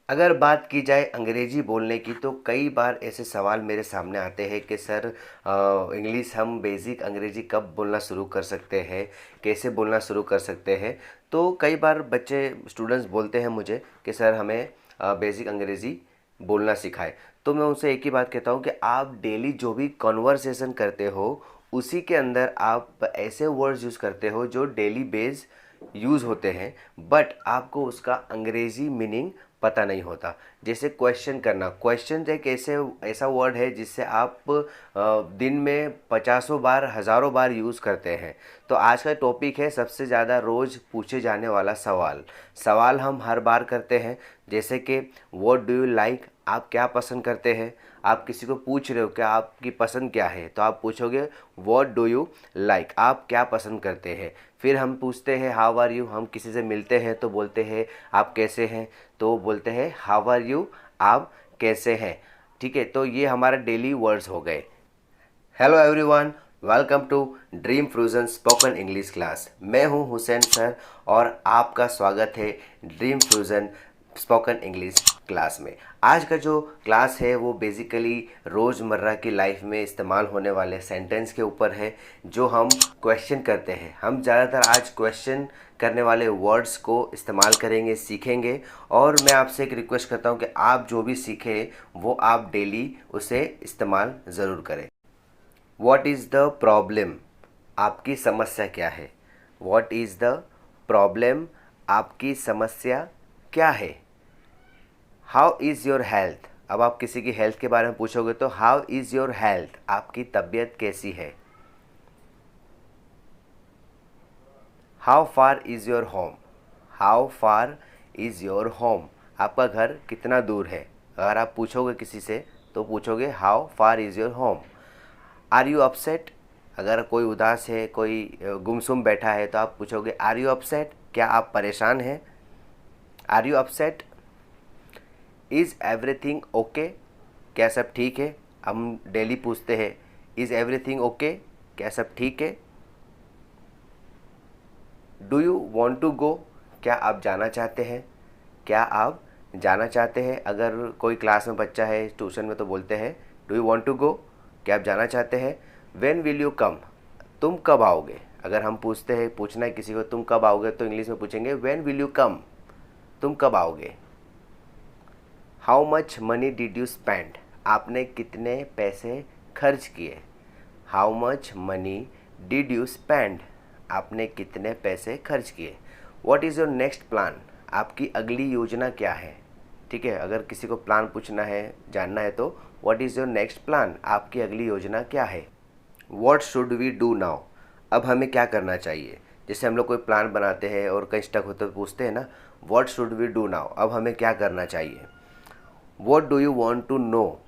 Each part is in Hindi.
अगर बात की जाए अंग्रेजी बोलने की तो कई बार ऐसे सवाल मेरे सामने आते हैं कि सर इंग्लिश हम बेसिक अंग्रेजी कब बोलना शुरू कर सकते हैं, कैसे बोलना शुरू कर सकते हैं। तो कई बार बच्चे स्टूडेंट्स बोलते हैं मुझे कि सर हमें बेसिक अंग्रेज़ी बोलना सिखाए। तो मैं उनसे एक ही बात कहता हूँ कि आप डेली जो भी कॉन्वर्सेशन करते हो उसी के अंदर आप ऐसे वर्ड्स यूज़ करते हो जो डेली बेस यूज़ होते हैं, बट आपको उसका अंग्रेज़ी मीनिंग पता नहीं होता। जैसे क्वेश्चन करना, क्वेश्चन एक ऐसे ऐसा वर्ड है जिससे आप दिन में पचासों बार हज़ारों बार यूज़ करते हैं। तो आज का टॉपिक है सबसे ज़्यादा रोज़ पूछे जाने वाला सवाल। सवाल हम हर बार करते हैं, जैसे कि व्हाट डू यू लाइक, आप क्या पसंद करते हैं। आप किसी को पूछ रहे हो कि आपकी पसंद क्या है, तो आप पूछोगे व्हाट डू यू लाइक, आप क्या पसंद करते हैं। फिर हम पूछते हैं हाउ आर यू, हम किसी से मिलते हैं तो बोलते हैं आप कैसे हैं, तो बोलते हैं हाउ आर यू, आप कैसे हैं। ठीक है, तो ये हमारा डेली वर्ड्स हो गए। Hello everyone, welcome to dream fusion spoken English class. मैं हूं हुसैन सर और आपका स्वागत है dream fusion spoken English class में। आज का जो क्लास है वो बेसिकली रोज़मर्रा की लाइफ में इस्तेमाल होने वाले सेंटेंस के ऊपर है जो हम क्वेश्चन करते हैं। हम ज़्यादातर आज क्वेश्चन करने वाले वर्ड्स को इस्तेमाल करेंगे, सीखेंगे। और मैं आपसे एक रिक्वेस्ट करता हूँ कि आप जो भी सीखें वो आप डेली उसे इस्तेमाल ज़रूर करें। वॉट इज़ द प्रॉब्लम, आपकी समस्या क्या है। वॉट इज़ द प्रॉब्लम, आपकी समस्या क्या है। हाउ इज़ योर हेल्थ, अब आप किसी की हेल्थ के बारे में पूछोगे तो हाउ इज़ योर हेल्थ, आपकी तबीयत कैसी है। How far is your home, how far is your home, आपका घर कितना दूर है। अगर आप पूछोगे किसी से तो पूछोगे how far is your home. Are you upset, अगर कोई उदास है, कोई गुमसुम बैठा है तो आप पूछोगे आर यू अपसेट, क्या आप परेशान हैं। Are you upset. Is everything okay, क्या सब ठीक है। हम डेली पूछते हैं इज़ एवरीथिंग ओके, क्या सब ठीक है। Do you want to go, क्या आप जाना चाहते हैं। क्या आप जाना चाहते हैं। अगर कोई क्लास में बच्चा है ट्यूशन में तो बोलते हैं do you want to go, क्या आप जाना चाहते हैं। व्हेन विल यू कम, तुम कब आओगे। अगर हम पूछते हैं, पूछना है किसी को तुम कब आओगे तो इंग्लिश में पूछेंगे व्हेन विल यू कम, तुम कब आओगे। How much money did you spend, आपने कितने पैसे खर्च किए। How much money did you spend, आपने कितने पैसे खर्च किए। What is your next plan, आपकी अगली योजना क्या है। ठीक है, अगर किसी को प्लान पूछना है, जानना है तो what is your next plan, आपकी अगली योजना क्या है। What should we do now, अब हमें क्या करना चाहिए। जैसे हम लोग कोई प्लान बनाते हैं और कहीं स्टक होते तो पूछते हैं ना what should we do now, अब हमें क्या करना चाहिए। What do you want to know,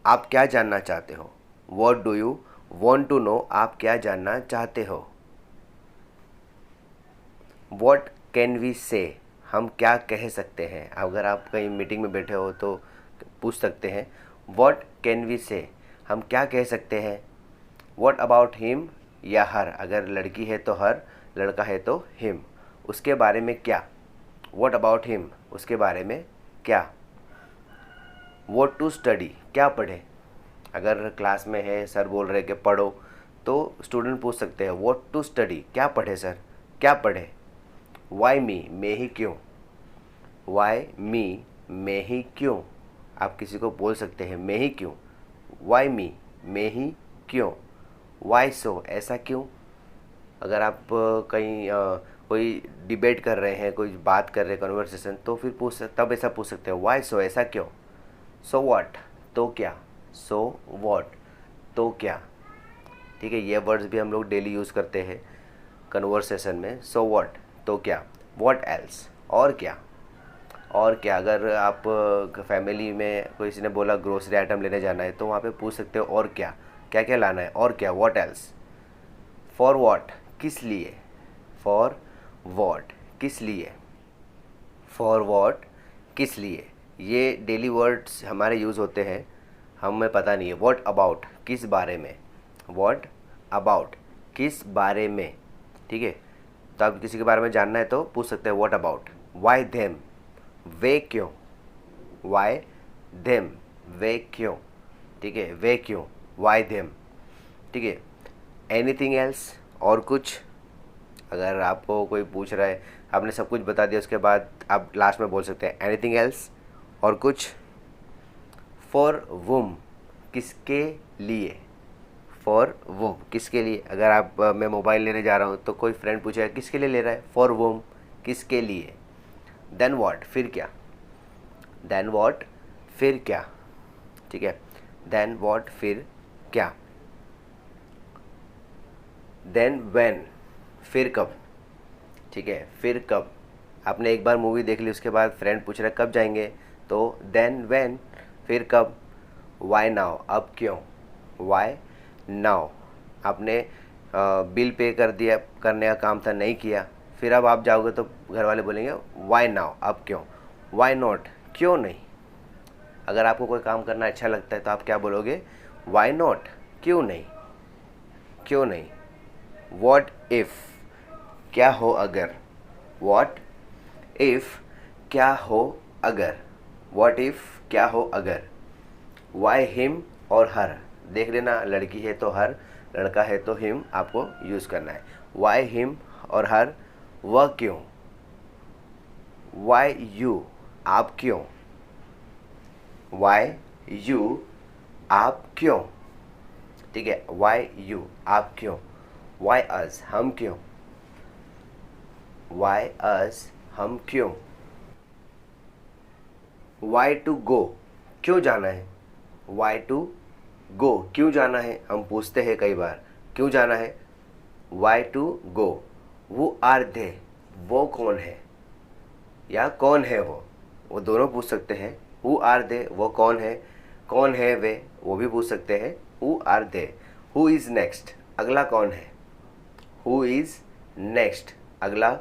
आप क्या जानना चाहते हो। What do you want to know, आप क्या जानना चाहते हो। व्हाट कैन वी से, हम क्या कह सकते हैं। अगर आप कहीं मीटिंग में बैठे हो तो पूछ सकते हैं व्हाट कैन वी से, हम क्या कह सकते हैं। व्हाट अबाउट हिम या हर, अगर लड़की है तो हर, लड़का है तो हिम, उसके बारे में क्या। व्हाट अबाउट हिम, उसके बारे में क्या। व्हाट टू स्टडी, क्या पढ़े। अगर क्लास में है सर बोल रहे कि पढ़ो तो स्टूडेंट पूछ सकते हैं व्हाट टू स्टडी, क्या पढ़े सर, क्या पढ़े। वाई मी, मैं ही क्यों। वाई मी, मैं ही क्यों, आप किसी को बोल सकते हैं मैं ही क्यों। वाई मी, मैं ही क्यों। वाई सो, ऐसा क्यों। अगर आप कहीं कोई डिबेट कर रहे हैं, कोई बात कर रहे हैं, कन्वर्सेशन, तो फिर तब ऐसा पूछ सकते हैं वाई सो, ऐसा क्यों। सो व्हाट, तो क्या। सो व्हाट, तो क्या। ठीक है, ये वर्ड्स भी हम लोग डेली यूज़ करते हैं कन्वर्सेशन में। सो व्हाट, तो क्या। व्हाट एल्स, और क्या। और क्या, अगर आप फैमिली में किसी ने बोला ग्रोसरी आइटम लेने जाना है तो वहाँ पे पूछ सकते हो और क्या, क्या क्या लाना है, और क्या, व्हाट एल्स। फॉर व्हाट, किस लिए। फॉर व्हाट, किस लिए। फॉर व्हाट, किस लिए। ये डेली वर्ड्स हमारे यूज़ होते हैं, हमें पता नहीं है। व्हाट अबाउट, किस बारे में। व्हाट अबाउट, किस बारे में। ठीक है, तो आप किसी के बारे में जानना है तो पूछ सकते हैं व्हाट अबाउट। वाई देम, वे क्यों। वाई देम, वे क्यों, ठीक है, वे क्यों, वाई देम, ठीक है। एनीथिंग एल्स, और कुछ, अगर आपको कोई पूछ रहा है, आपने सब कुछ बता दिया, उसके बाद आप लास्ट में बोल सकते हैं एनीथिंग एल्स, और कुछ। फॉर वुम, किसके लिए, फॉर वुम, किसके लिए। अगर आप मैं मोबाइल लेने जा रहा हूँ तो कोई फ्रेंड पूछेगा किसके लिए ले रहा है, फॉर वुम, किसके लिए। देन व्हाट, फिर क्या, देन व्हाट, फिर क्या, ठीक है, देन व्हाट, फिर क्या। देन व्हेन, फिर कब, ठीक है, फिर कब। आपने एक बार मूवी देख ली, उसके बाद फ्रेंड पूछ रहा है कब जाएंगे, तो देन व्हेन, फिर कब। वाई नाउ, अब क्यों, वाई नाउ। आपने बिल पे कर दिया, करने का काम था, नहीं किया, फिर अब आप जाओगे तो घर वाले बोलेंगे वाई नाउ, अब क्यों। वाई नॉट, क्यों नहीं। अगर आपको कोई काम करना अच्छा लगता है तो आप क्या बोलोगे, वाई नॉट, क्यों नहीं, क्यों नहीं। वॉट इफ़, क्या हो अगर, वॉट इफ़, क्या हो अगर, वॉट इफ़, क्या हो अगर। वाई हिम और हर, देख लेना, लड़की है तो हर, लड़का है तो हिम आपको यूज़ करना है। वाई हिम और हर, वह क्यों। वाई यू, आप क्यों, वाई यू, आप क्यों, ठीक है, वाई यू, आप क्यों। वाई अस, हम क्यों, वाई अस, हम क्यों। वाई टू गो, क्यों जाना है, वाई टू गो, क्यों जाना है, हम पूछते हैं कई बार क्यों जाना है। Why to go. वो आर दे, वो कौन है, या कौन है वो दोनों पूछ सकते हैं। हु आर दे, वो कौन है वे, वो भी पूछ सकते हैं। Who are they. Who is next, अगला कौन है, हु इज़ नेक्स्ट, अगला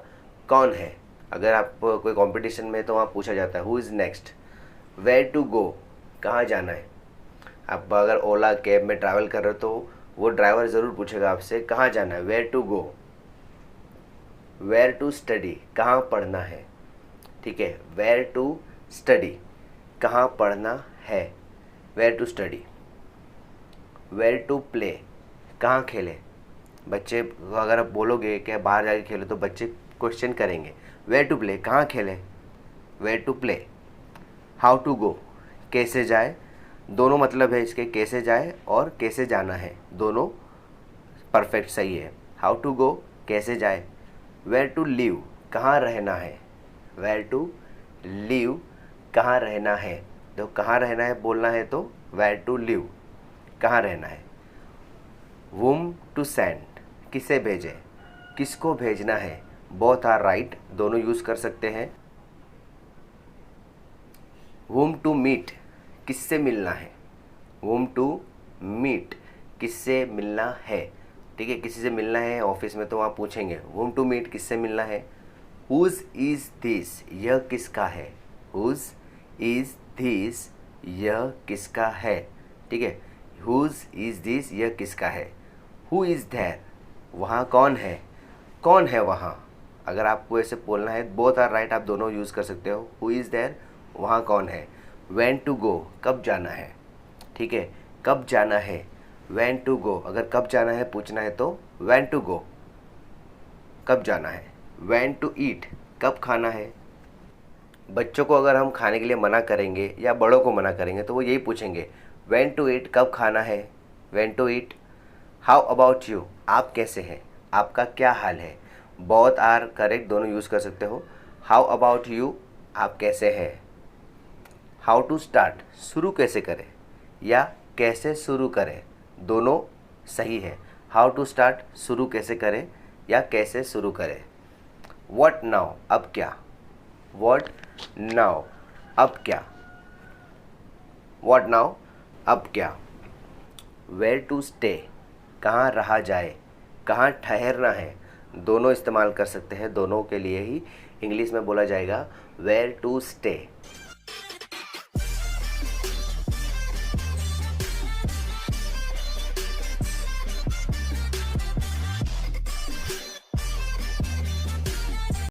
कौन है। अगर आप कोई कंपटीशन में तो वहाँ पूछा जाता है who is next. Where to go, कहाँ जाना है। आप अगर ओला कैब में ट्रैवल कर रहे हो तो वो ड्राइवर ज़रूर पूछेगा आपसे कहाँ जाना है, where to go. Where to study, कहाँ पढ़ना है, ठीक है, वेयर टू स्टडी, कहाँ पढ़ना है, where to study. Where to play, कहाँ खेले। बच्चे अगर आप बोलोगे कि बाहर जाके खेलो तो बच्चे क्वेश्चन करेंगे, वेयर टू प्ले, कहाँ खेले, where to play. How to go, कैसे जाए, दोनों मतलब है इसके, कैसे जाए और कैसे जाना है, दोनों परफेक्ट सही है। हाउ टू गो, कैसे जाए। वेयर टू लिव, कहाँ रहना है, वेयर टू लिव, कहाँ रहना है। तो कहाँ रहना है बोलना है तो वेयर टू लिव, कहाँ रहना है। वुम टू सेंड, किसे भेजे, किसको भेजना है। बोथ आर राइट, दोनों यूज़ कर सकते हैं। वुम टू मीट, किससे मिलना है, वुम टू मीट, किससे मिलना है, ठीक है, किसी से मिलना है ऑफिस में तो वहाँ पूछेंगे वुम टू मीट, किससे मिलना है। हुज इज़ दिस, यह किसका है, हुज इज़ दिस, यह किसका है, ठीक है, हुज इज़ दिस, यह किसका है। हु इज़ देयर, वहाँ कौन है वहाँ। अगर आपको ऐसे बोलना है बोथ आर राइट, आप दोनों यूज़ कर सकते हो। हु इज़ देयर, वहाँ कौन है। व्हेन टू गो, कब जाना है, ठीक है, कब जाना है। व्हेन टू गो, अगर कब जाना है पूछना है तो व्हेन टू गो, कब जाना है। व्हेन टू ईट, कब खाना है। बच्चों को अगर हम खाने के लिए मना करेंगे या बड़ों को मना करेंगे तो वो यही पूछेंगे व्हेन टू ईट, कब खाना है, when to eat. How about you, आप कैसे हैं, आपका क्या हाल है। बोथ आर करेक्ट, दोनों यूज़ कर सकते हो। हाउ अबाउट यू, आप कैसे हैं। हाउ टू स्टार्ट, शुरू कैसे करें या कैसे शुरू करें, दोनों सही है। हाउ टू स्टार्ट, शुरू कैसे करें या कैसे शुरू करें। व्हाट नाउ, अब क्या, व्हाट नाउ, अब क्या, व्हाट नाउ, अब क्या। वेयर टू स्टे, कहाँ रहा जाए, कहाँ ठहरना है, दोनों इस्तेमाल कर सकते हैं, दोनों के लिए ही इंग्लिश में बोला जाएगा वेयर टू स्टे।